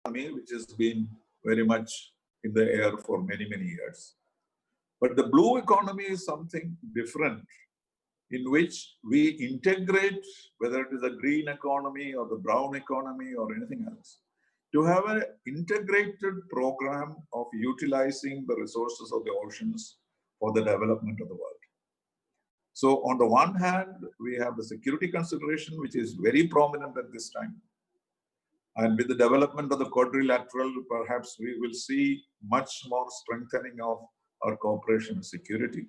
economy, which has been very much in the air for many, many years. But the blue economy is something different, in which we integrate, whether it is a green economy or the brown economy or anything else, to have an integrated program of utilizing the resources of the oceans for the development of the world. So on the one hand, we have the security consideration, which is very prominent at this time. And with the development of the quadrilateral, perhaps we will see much more strengthening of our cooperation and security.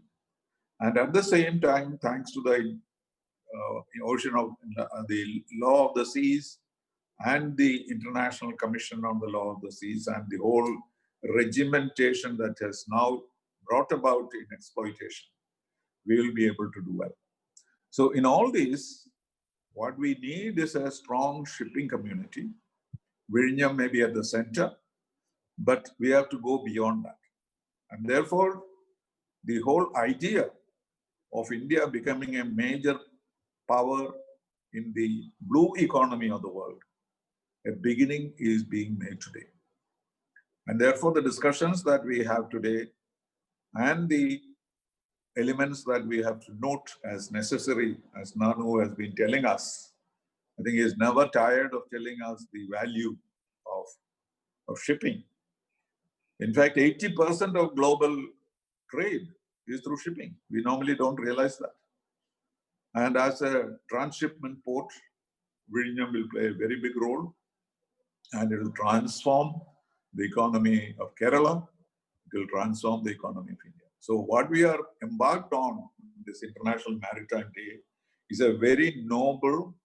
And at the same time, thanks to the the law of the seas and the International Commission on the Law of the Seas and the whole regimentation that has now brought about in exploitation, we will be able to do well. So in all these, what we need is a strong shipping community. Vizhinjam may be at the center, but we have to go beyond that. And therefore, the whole idea of India becoming a major power in the blue economy of the world, a beginning is being made today. And therefore, the discussions that we have today and the elements that we have to note as necessary, as Nanu has been telling us, I think he is never tired of telling us the value of shipping. In fact, 80% of global trade is through shipping. We normally don't realize that. And as a transshipment port, Vizhinjam will play a very big role, and it will transform the economy of Kerala. It will transform the economy of India. So what we are embarked on this International Maritime Day is a very noble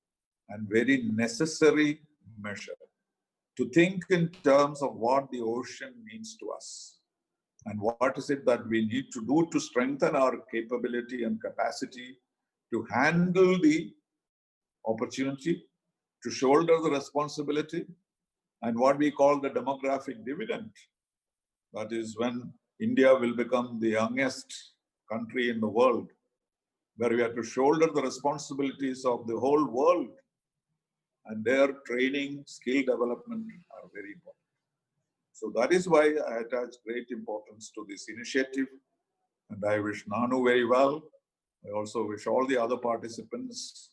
and very necessary measure to think in terms of what the ocean means to us and what is it that we need to do to strengthen our capability and capacity to handle the opportunity, to shoulder the responsibility, and what we call the demographic dividend. That is when India will become the youngest country in the world, where we have to shoulder the responsibilities of the whole world, and their training, skill development are very important. So that is why I attach great importance to this initiative, and I wish Nanu very well. I also wish all the other participants